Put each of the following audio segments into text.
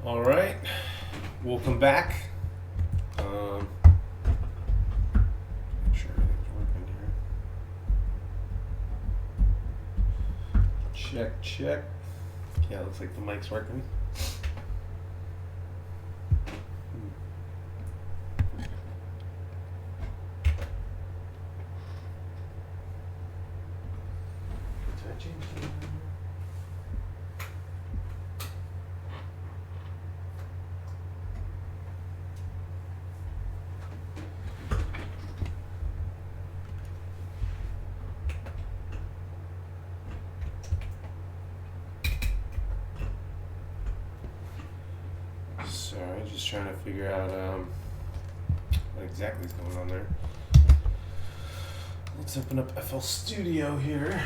All right, welcome back. Make sure everything's working here. Check. Yeah, looks like the mic's working. Did I change the Sorry, just trying to figure out what exactly is going on there. Let's open up FL Studio here.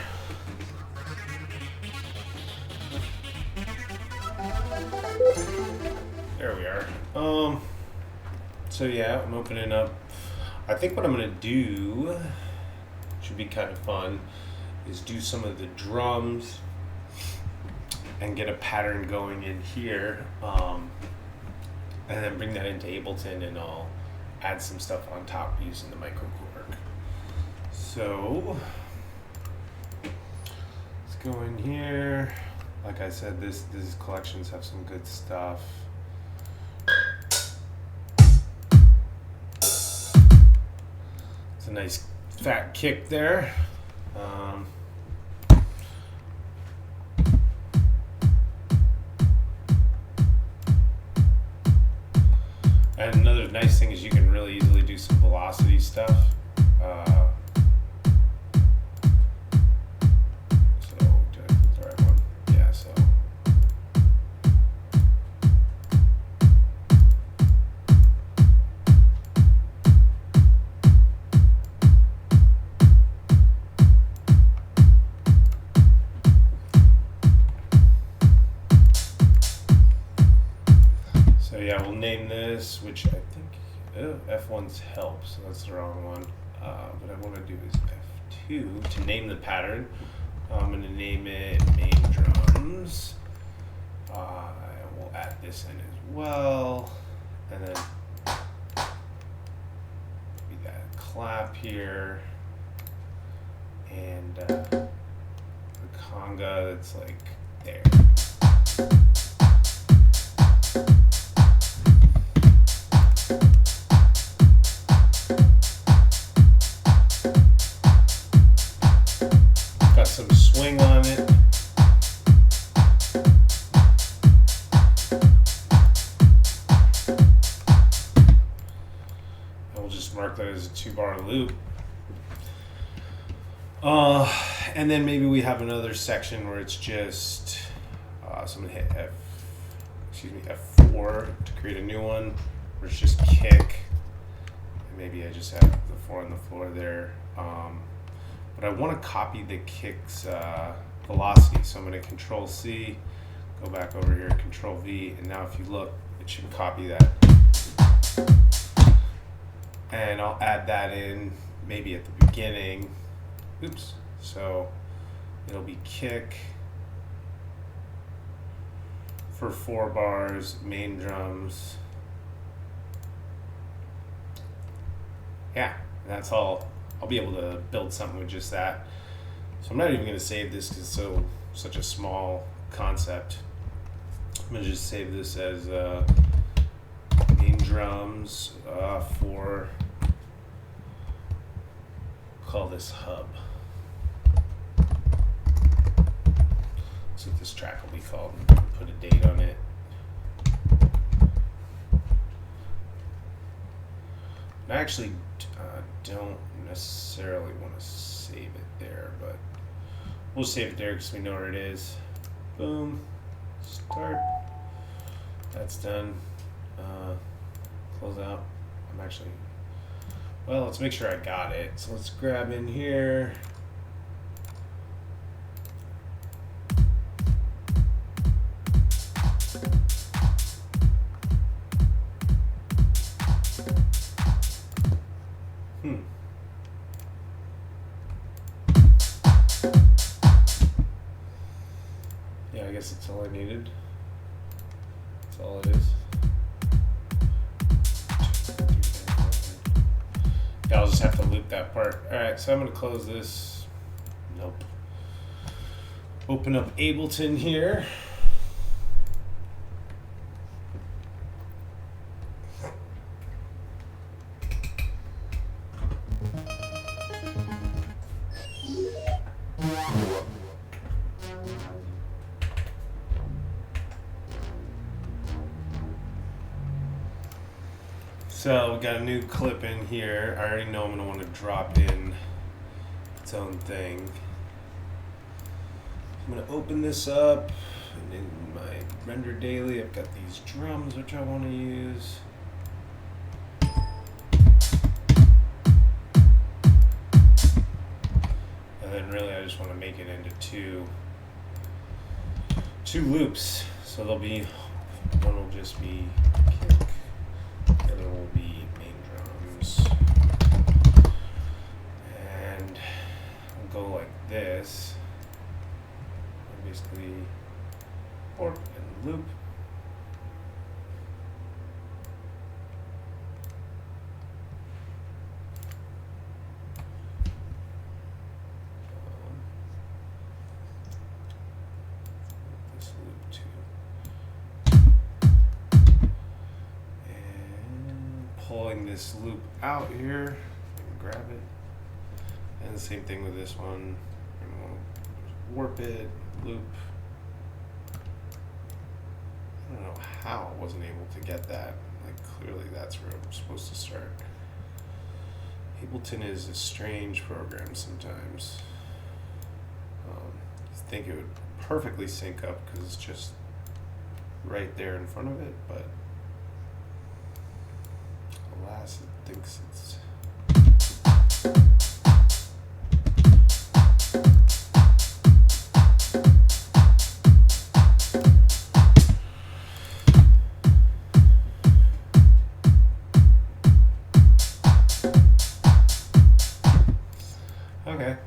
There we are. So yeah, I'm opening up. I think what I'm gonna do should be kind of fun is do some of the drums and get a pattern going in here. And then bring that into Ableton, and I'll add some stuff on top using the microKORG. So let's go in here. Like I said, these collections have some good stuff. It's a nice fat kick there. And another nice thing is you can really easily do some velocity stuff. So, did I pick the right one? Yeah, so. So yeah, we'll name this, which I think F1's help, so that's the wrong one. What I want to do is F2 to name the pattern. I'm going to name it main drums. We'll add this in as well, and then we got a clap here, and the conga that's like there. Got some swing on it. And we'll just mark that as a 2-bar loop. And then maybe we have another section where it's just so I'm gonna hit F4 to create a new one where it's just kick. And maybe I just have the 4 on the floor there. But I want to copy the kick's velocity, so I'm going to Control C, go back over here, Control V, and now if you look, it should copy that. And I'll add that in maybe at the beginning. Oops. So it'll be kick for 4 bars, main drums. Yeah, that's all. I'll be able to build something with just that. So I'm not even going to save this because it's such a small concept. I'm going to just save this as main drums for, call this hub. That's what this track will be called. Put a date on it. I actually don't necessarily want to save it there, but we'll save it there because we know where it is. Boom. Start. That's done. Close out. Well, let's make sure I got it. So let's grab in here. Yeah, I guess that's all I needed. That's all it is. Yeah, I'll just have to loop that part. Alright, so I'm going to close this. Nope. Open up Ableton here. So we got a new clip in here. I already know I'm going to want to drop in its own thing. I'm going to open this up, and in my render daily I've got these drums which I want to use. And then really I just want to make it into two loops. So there'll be, one will just be kick. The other will be main drums, and I'll go like this, and basically warp and loop. This loop too. Pulling this loop out here, and grab it, and the same thing with this one. And we'll warp it, loop. I don't know how I wasn't able to get that. Like clearly that's where I'm supposed to start. Ableton is a strange program sometimes. You think it would perfectly sync up because it's just right there in front of it, but alas, it thinks it's okay.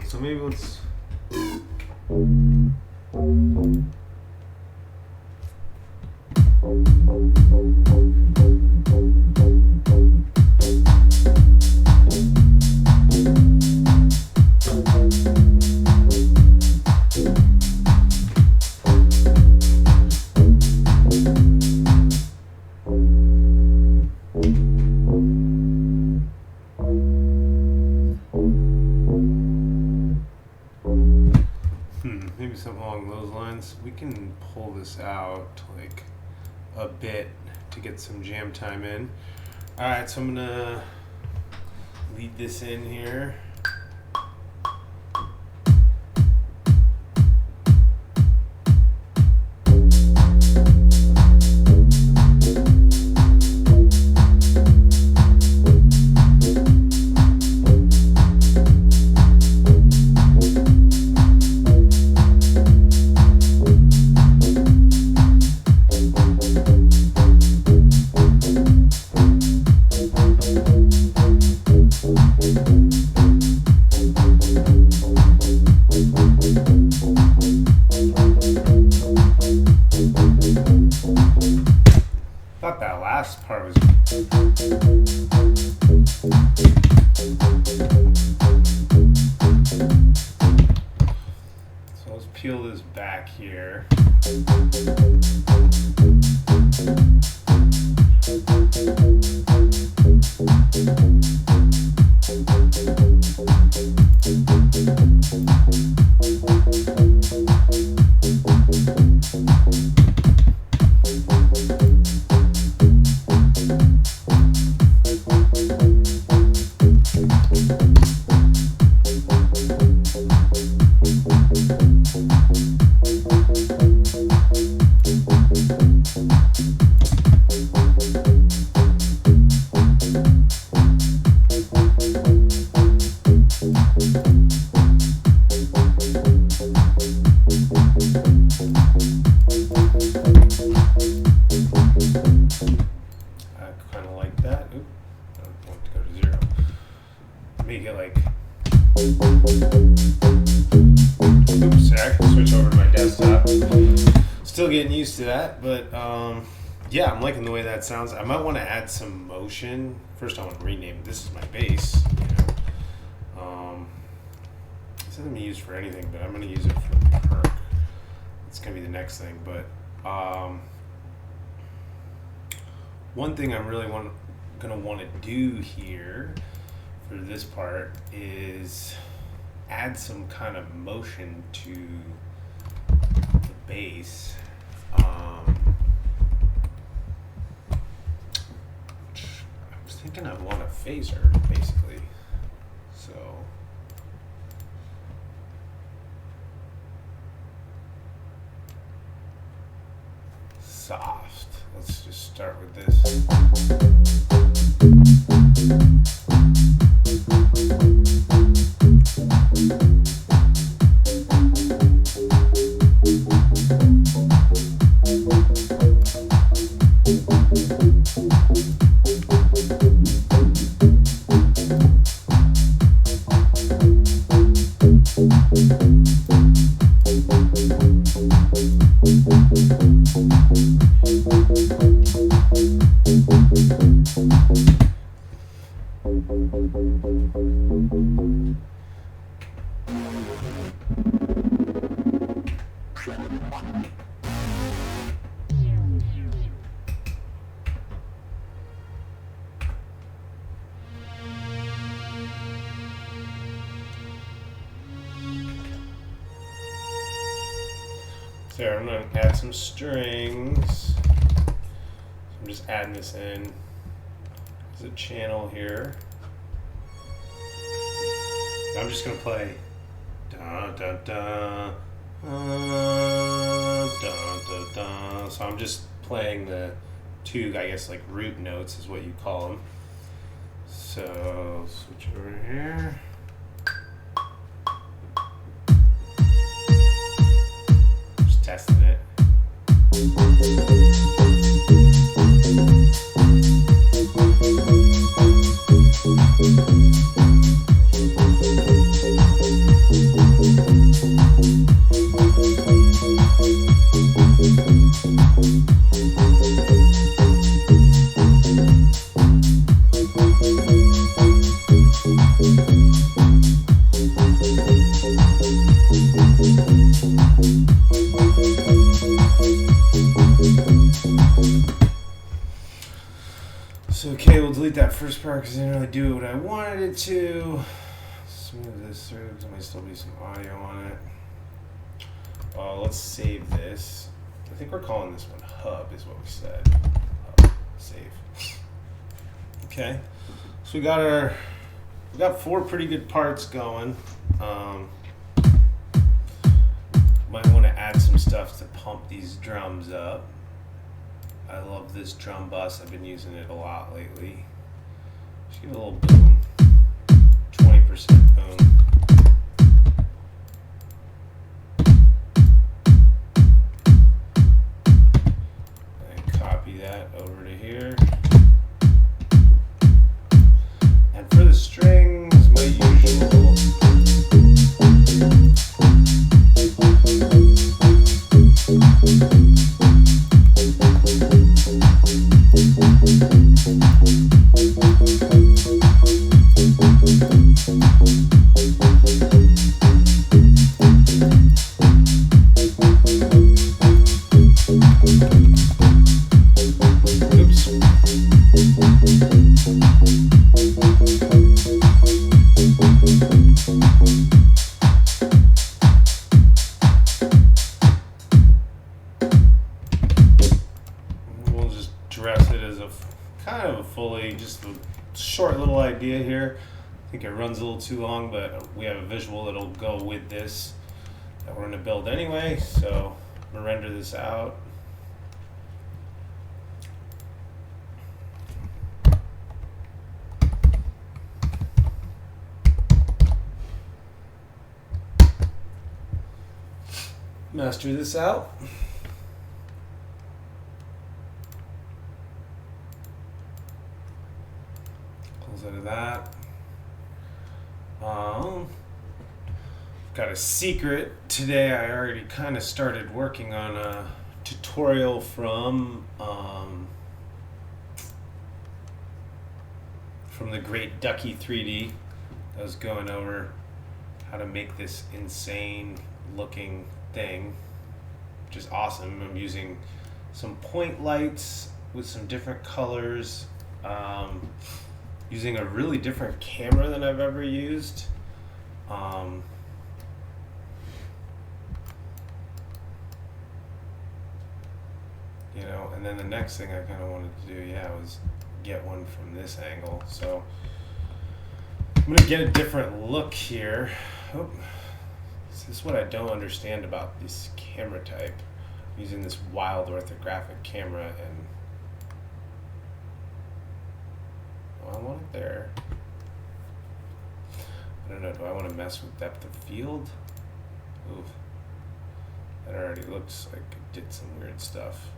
So maybe let's. Maybe something along those lines. We can pull this out like a bit to get some jam time in. Alright, so I'm gonna lead this in here. Thought that last part was. So let's peel this back here. used to that, but yeah, I'm liking the way that sounds. I might want to add some motion. First, I want to rename. This is my bass. This isn't gonna be used for anything, but I'm gonna use it for perk. It's gonna be the next thing. But one thing I'm really gonna want to do here for this part is add some kind of motion to the bass. I was thinking I want a phaser, basically. So soft. Let's just start with this. There, I'm going to add some strings. I'm just adding this in. There's a channel here. I'm just going to play da da da da da da. So I'm just playing the two, I guess, like root notes is what you call them. So switch over here. Testing it. So okay, we'll delete that first part because it didn't really do what I wanted it to. Smooth this through. There might still be some audio on it. Let's save this. I think we're calling this one hub, is what we said. Hub. Save. Okay. So we got 4 pretty good parts going. Might want to add some stuff to pump these drums up. I love this drum bus. I've been using it a lot lately. Just give it a little boom. 20% boom. And copy that over to here. And for the strings, my usual. Kind of a fully, just a short little idea here. I think it runs a little too long, but we have a visual that'll go with this that we're going to build anyway. So I'm going to render this out. Master this out. Out of that. Got a secret today. I already kind of started working on tutorial from the great Ducky 3D that was going over how to make this insane looking thing, which is awesome. I'm using some point lights with some different colors, using a really different camera than I've ever used. You know, and then the next thing I kind of wanted to do, was get one from this angle. So I'm going to get a different look here. Oh, this is what I don't understand about this camera type. I'm using this wild orthographic camera, and I want it there. I don't know, do I want to mess with depth of field? Ooh, that already looks like it did some weird stuff.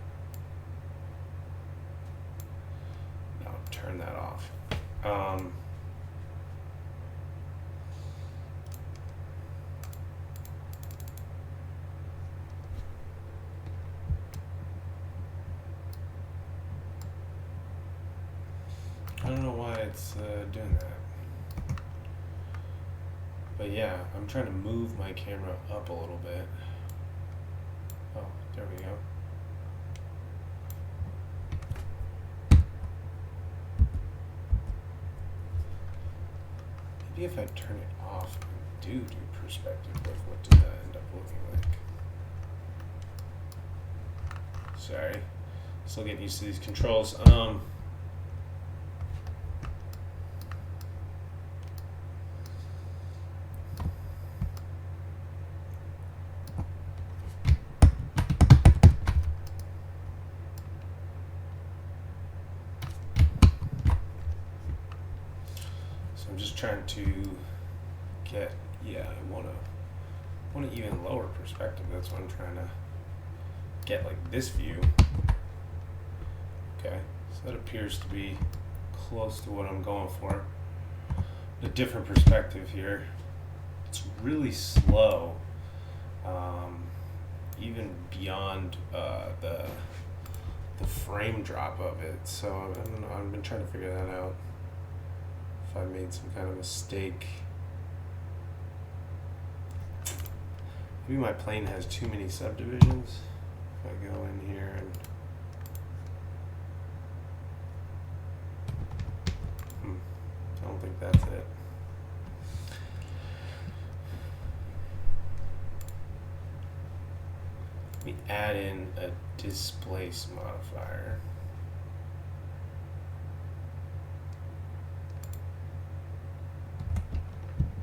No, turn that off. I don't know why it's doing that. But yeah, I'm trying to move my camera up a little bit. Oh, there we go. Maybe if I turn it off and do perspective, like what does that end up looking like? Sorry, still getting used to these controls. I'm just trying to get, I want to even lower perspective. That's what I'm trying to get, like this view. Okay, so that appears to be close to what I'm going for. A different perspective here. It's really slow, even beyond the frame drop of it. So I don't know. I've been trying to figure that out. If I made some kind of mistake. Maybe my plane has too many subdivisions. If I go in here and I don't think that's it. Let me add in a displace modifier.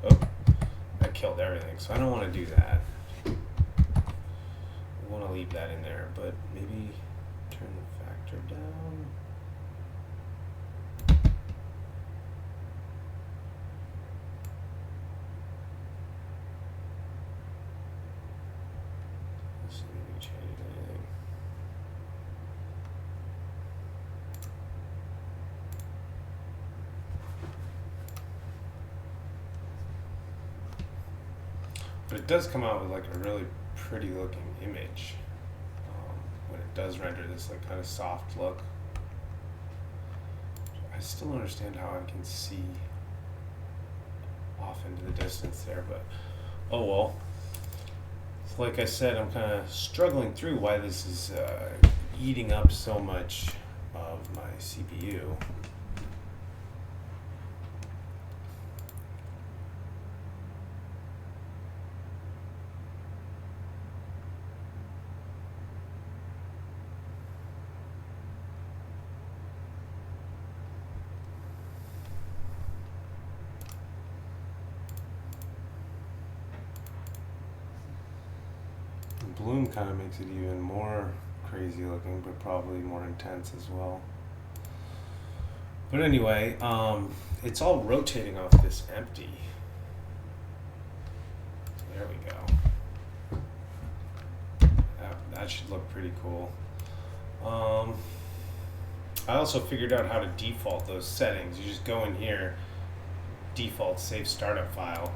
Oh, that killed everything, so I don't want to do that. I want to leave that in there, but maybe turn the factor down. Let's see if we change anything. But it does come out with like a really pretty looking image when it does render this like kind of soft look. I still don't understand how I can see off into the distance there, but oh well. So like I said, I'm kind of struggling through why this is eating up so much of my CPU. Bloom kind of makes it even more crazy looking, but probably more intense as well. But anyway, it's all rotating off this empty. There we go. That should look pretty cool. I also figured out how to default those settings. You just go in here, default save startup file.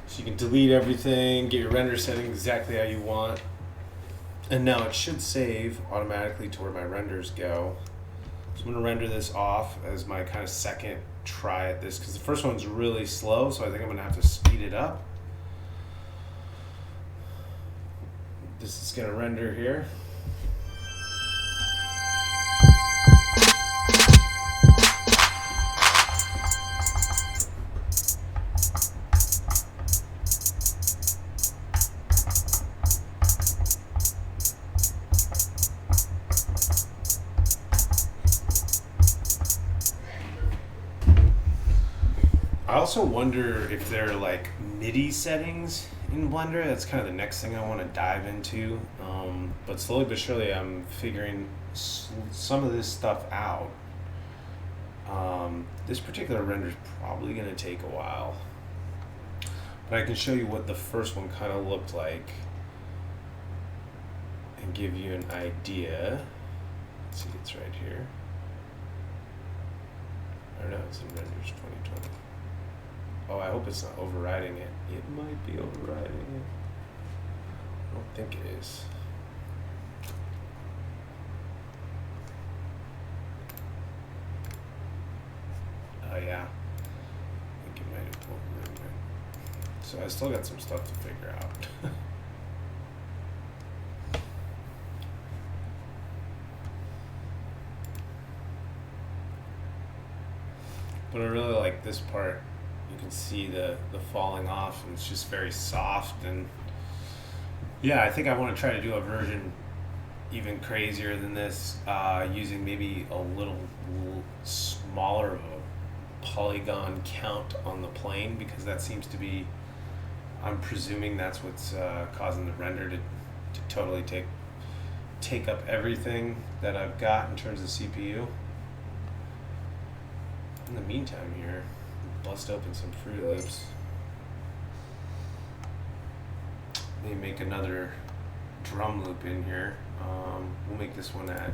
So you can delete everything, get your render setting exactly how you want. And now it should save automatically to where my renders go. So I'm going to render this off as my kind of second try at this, because the first one's really slow, so I think I'm going to have to speed it up. This is going to render here. I also wonder if there are like MIDI settings in Blender. That's kind of the next thing I want to dive into. But slowly but surely I'm figuring some of this stuff out. This particular render is probably going to take a while. But I can show you what the first one kind of looked like and give you an idea. Let's see, it's right here. Or no, it's in renders 2020. Oh, I hope it's not overriding it. It might be overriding it. I don't think it is. Oh yeah. I think it might have overridden it. So I still got some stuff to figure out. But I really like this part. You can see the falling off, and it's just very soft. And yeah, I think I want to try to do a version even crazier than this, using maybe a little smaller of a polygon count on the plane, because that seems to be, I'm presuming that's what's causing the render to totally take up everything that I've got in terms of CPU. In the meantime here, bust open some Fruit Loops. Maybe make another drum loop in here. We'll make this one at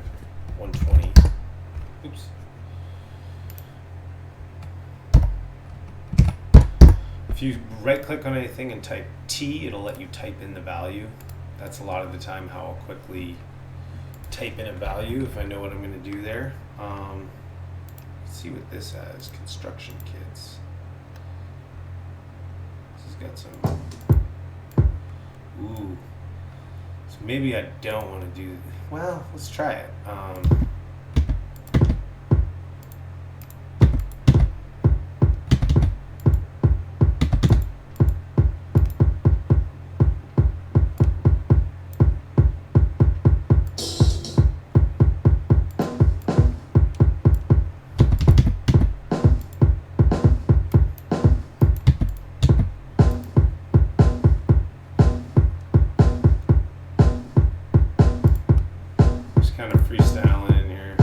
120. Oops. If you right click on anything and type T, it'll let you type in the value. That's a lot of the time how I'll quickly type in a value if I know what I'm going to do there. Let's see what this has. Construction kits. This has got some. Ooh. So maybe I don't want to do. Well, let's try it. Kind of freestyling in here.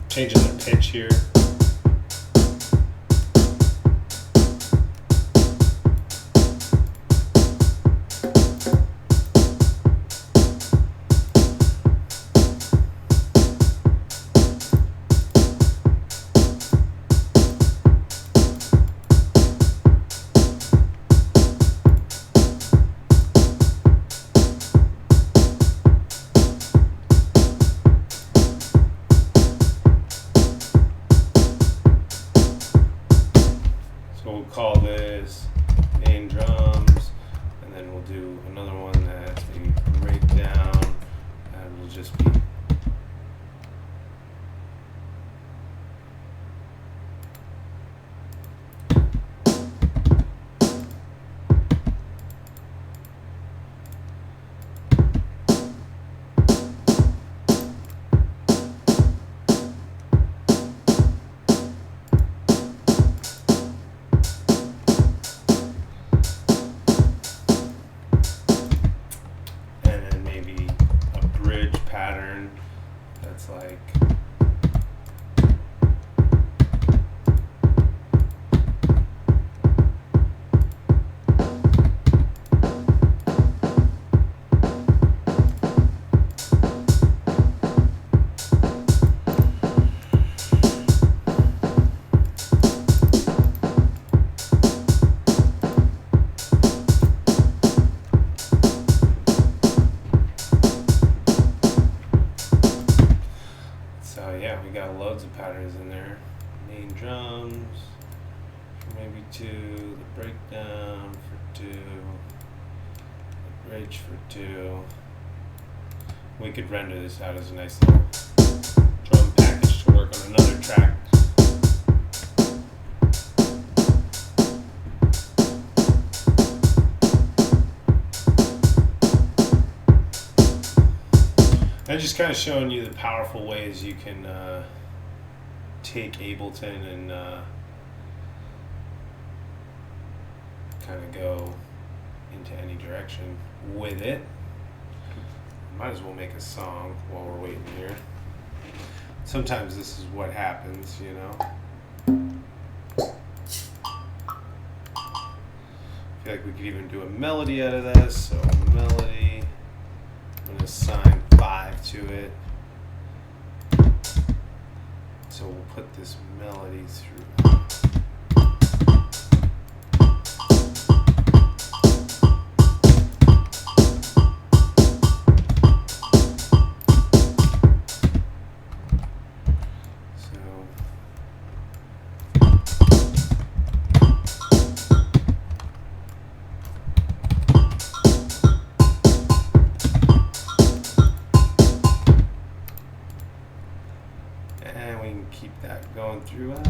Changing the pitch here. We'll call this main drums, and then we'll do another one that's maybe breakdown, and we'll just be pattern maybe 2, the breakdown for 2, the bridge for 2. We could render this out as a nice little drum package to work on another track. I'm just kind of showing you the powerful ways you can take Ableton and kind of go into any direction with it. Might as well make a song while we're waiting here. Sometimes this is what happens, you know. I feel like we could even do a melody out of this. So a melody, I'm going to assign 5 to it. So we'll put this melody through. And we can keep that going throughout.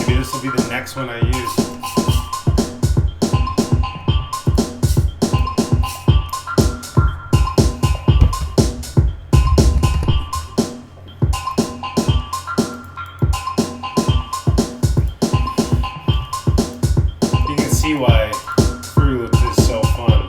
This will be the next one I use. You can see why Fruity Loops is so fun.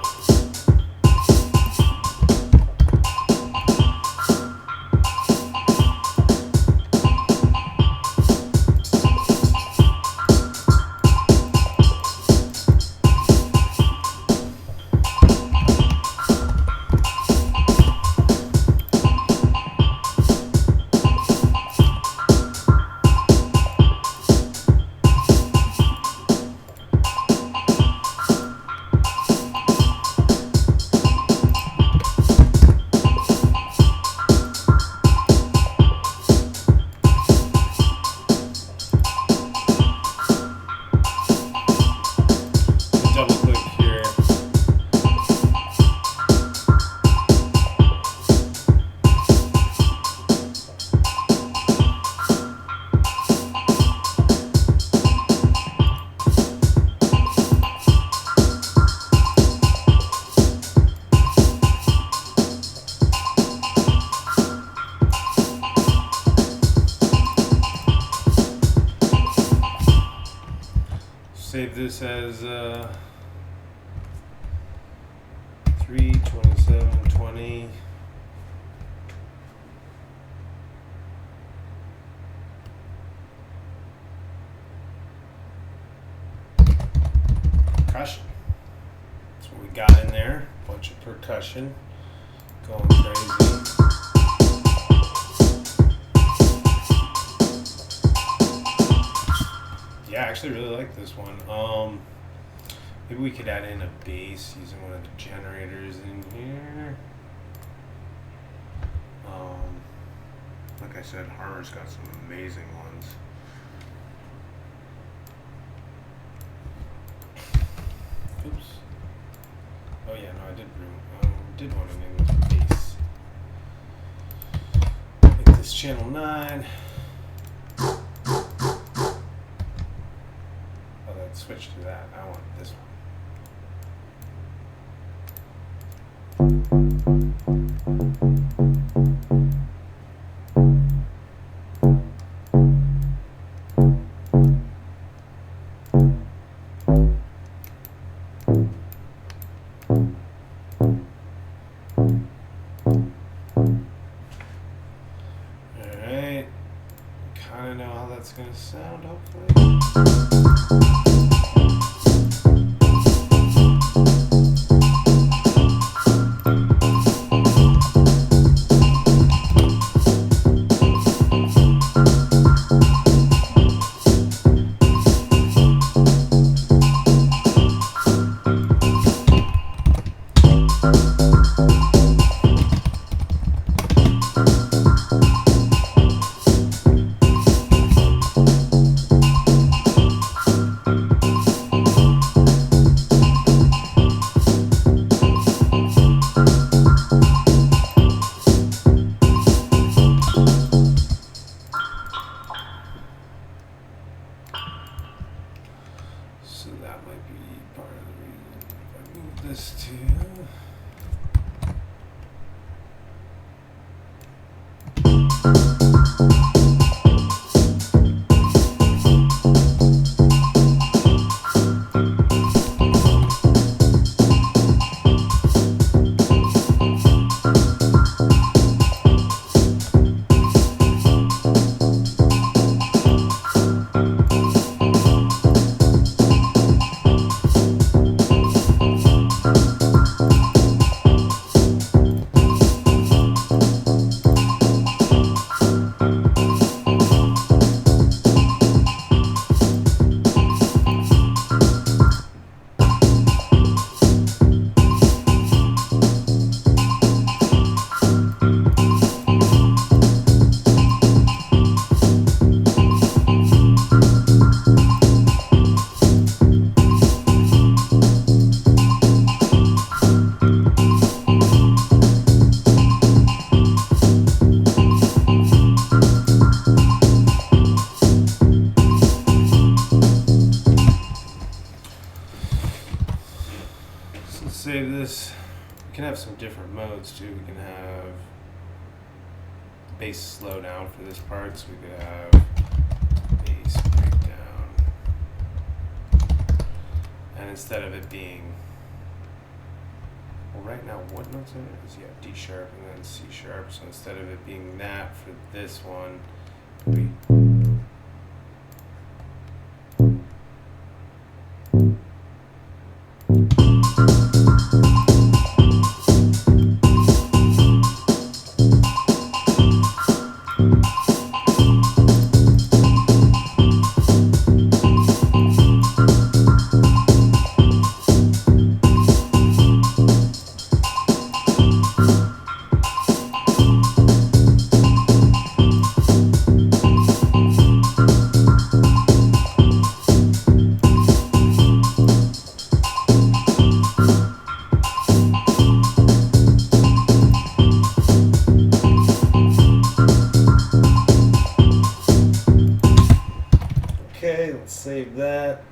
Save this as 3:27:20. Percussion. That's what we got in there. Bunch of percussion going crazy. Yeah, I actually really like this one. Maybe we could add in a bass using one of the generators in here. Like I said, Harmer's got some amazing ones. Oops. Oh yeah, no, I did want an English bass. Make this channel 9. Oh, let's switch to that. I want this one. Alright. Kind of know how that's going to sound, hopefully. So that might be part of the reason if I move this to. Save this. We can have some different modes too. We can have bass slow down for this part, so we could have bass breakdown. And instead of it being, well, right now, what notes are it? Is D sharp and then C sharp. So instead of it being that for this one, we. Okay, let's save that.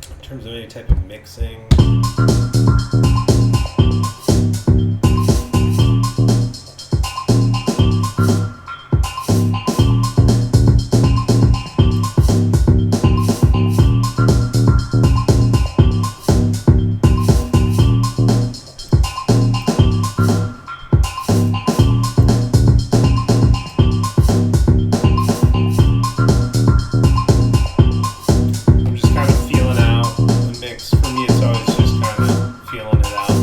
In terms of any type of mixing. I'm just kind of feeling out the mix. For me, it's always just kind of feeling it out.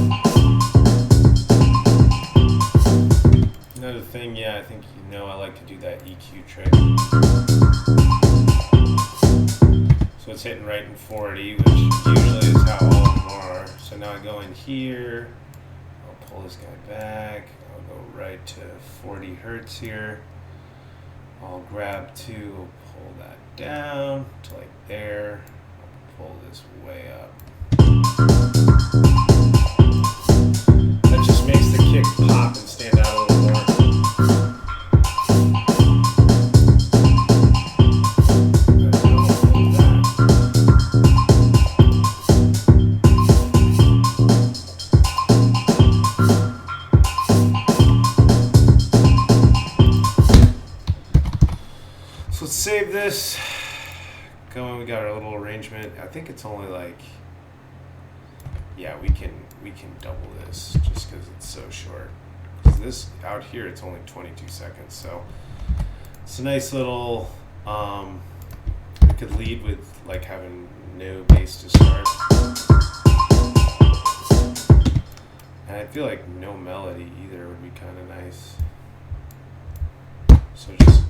was hitting right in 40, which usually is how all of them are. So now I go in here, I'll pull this guy back, I'll go right to 40 hertz here. I'll grab 2, pull that down to like there, I'll pull this way up. That just makes the kick pop and stand out a little more. So let's save this. Going, we got our little arrangement. I think it's only like, yeah, we can double this just because it's so short. Because this out here, it's only 22 seconds. So it's a nice little. We could lead with like having no bass to start, and I feel like no melody either would be kind of nice. So just.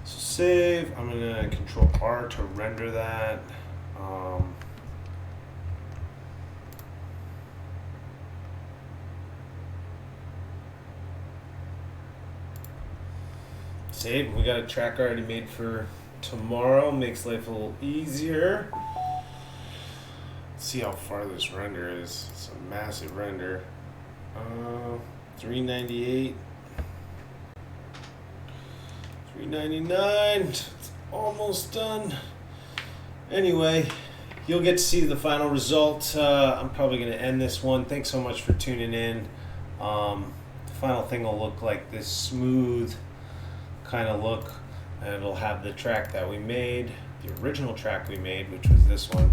Save. I'm gonna Control R to render that. Save. We got a track already made for tomorrow. Makes life a little easier. Let's see how far this render is. It's a massive render. 398. 399. It's almost done. Anyway, you'll get to see the final result. I'm probably going to end this one. Thanks so much for tuning in. The final thing will look like this smooth kind of look, and it'll have the track that we made, the original track we made, which was this one.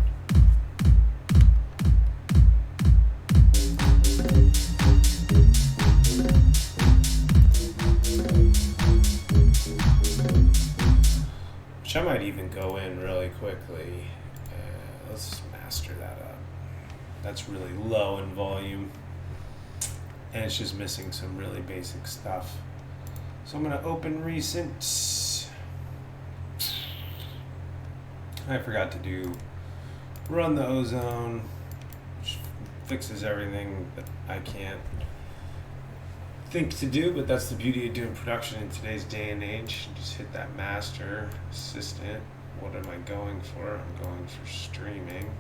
Which I might even go in really quickly. Let's just master that up. That's really low in volume, and it's just missing some really basic stuff. So I'm going to open recent. I forgot to run the ozone, which fixes everything that I can't think to do, but that's the beauty of doing production in today's day and age. Just hit that master assistant. What am I going for? I'm going for streaming.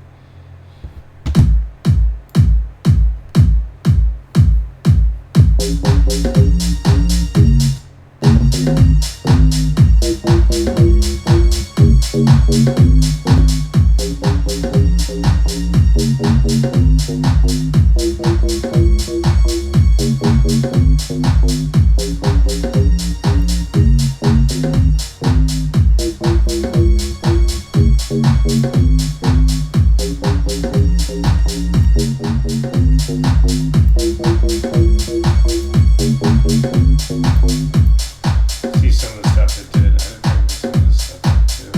See some of the stuff it did. I didn't bring some of this stuff up too.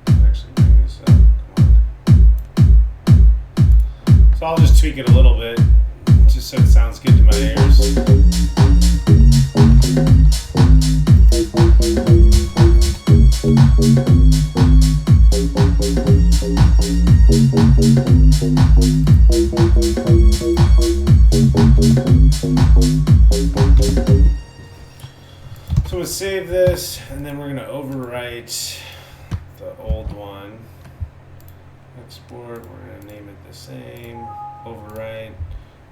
I'll actually bring this up. Come on. So I'll just tweak it a little bit, just so it sounds good to my ears. So we'll save this, and then we're going to overwrite the old one. Export, we're going to name it the same. Overwrite.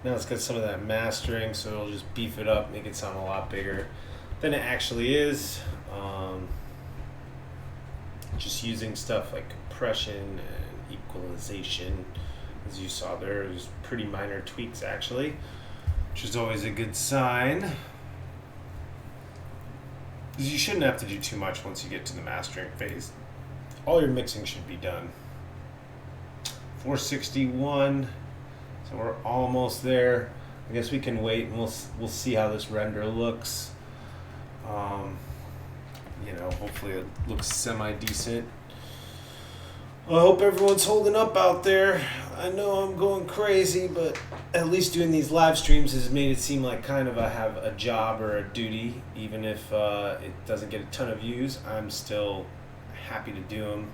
Now it's got some of that mastering, so it'll just beef it up, make it sound a lot bigger than it actually is. Just using stuff like compression and equalization. As you saw there, it was pretty minor tweaks actually, which is always a good sign. You shouldn't have to do too much once you get to the mastering phase. All your mixing should be done. 461, So we're almost there. I guess we can wait and we'll see how this render looks. You know, hopefully it looks semi-decent. I hope everyone's holding up out there. I know I'm going crazy, but at least doing these live streams has made it seem like kind of I have a job or a duty. Even if it doesn't get a ton of views, I'm still happy to do them.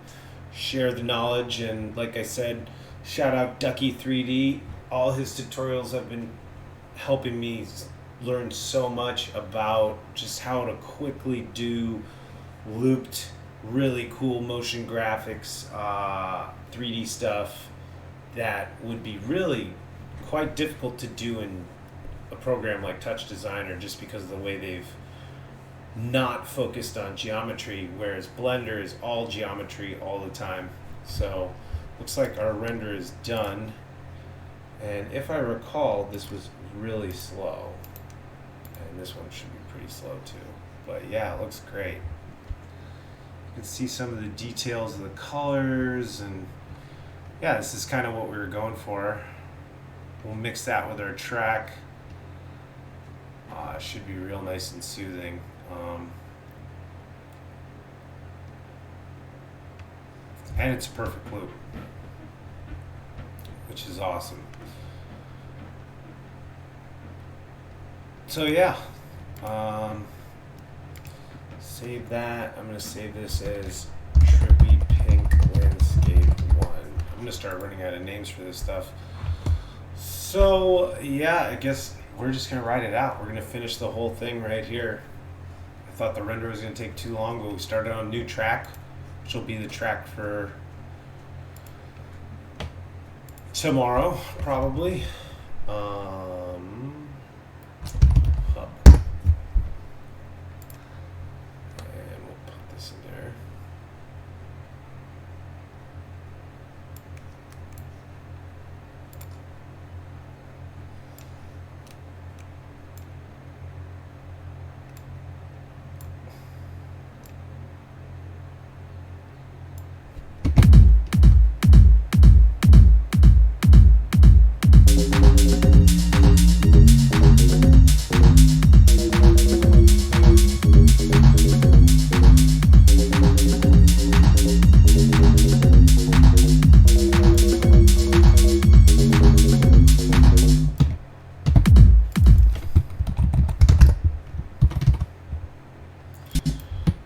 Share the knowledge, and like I said, shout out Ducky 3D. All his tutorials have been helping me learn so much about just how to quickly do looped, really cool motion graphics, 3D stuff that would be really quite difficult to do in a program like Touch Designer, just because of the way they've not focused on geometry, whereas Blender is all geometry all the time. So looks like our render is done, and if I recall, this was really slow, and this one should be pretty slow too, but yeah, it looks great. You can see some of the details of the colors, and yeah, this is kind of what we were going for. We'll mix that with our track. It should be real nice and soothing. And it's a perfect loop, which is awesome. So yeah, save that. I'm going to save this as Trippy Pink Landscape 1. I'm going to start running out of names for this stuff. So yeah, I guess we're just going to write it out. We're going to finish the whole thing right here. I thought the render was going to take too long, but we started on a new track, which will be the track for tomorrow, probably.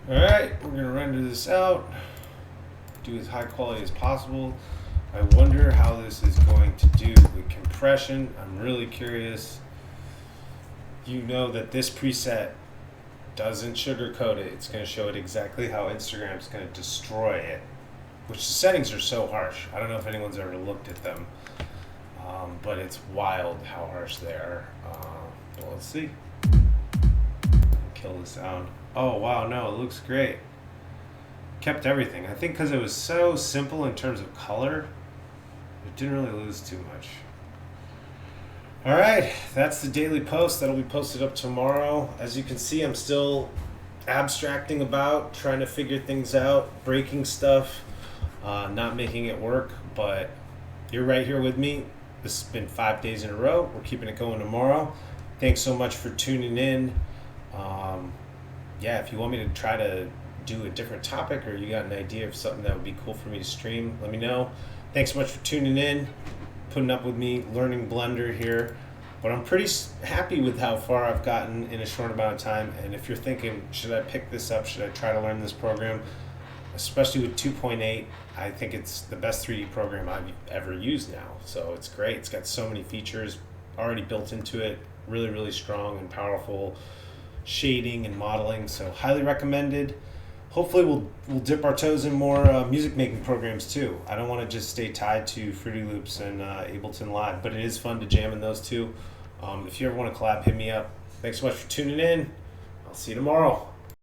Alright, we're going to render this out, do as high quality as possible. I wonder how this is going to do with compression. I'm really curious. You know that this preset doesn't sugarcoat it. It's going to show it exactly how Instagram's going to destroy it, which the settings are so harsh. I don't know if anyone's ever looked at them, but it's wild how harsh they are. Well, let's see. Kill the sound. Oh wow, no, it looks great. Kept everything. I think because it was so simple in terms of color, it didn't really lose too much. Alright, that's the daily post. That'll be posted up tomorrow. As you can see, I'm still abstracting about, trying to figure things out, breaking stuff, not making it work, but you're right here with me. This has been 5 days in a row. We're keeping it going tomorrow. Thanks so much for tuning in. Yeah, if you want me to try to do a different topic, or you got an idea of something that would be cool for me to stream, let me know. Thanks so much for tuning in, putting up with me, learning Blender here. But I'm pretty happy with how far I've gotten in a short amount of time. And if you're thinking, should I pick this up? Should I try to learn this program? Especially with 2.8, I think it's the best 3D program I've ever used now. So it's great. It's got so many features already built into it. Really, really strong and powerful shading and modeling, so highly recommended. Hopefully we'll dip our toes in more music making programs too. I don't want to just stay tied to Fruity Loops and Ableton Live, but it is fun to jam in those too. If you ever want to collab, hit me up. Thanks so much for tuning in. I'll see you tomorrow.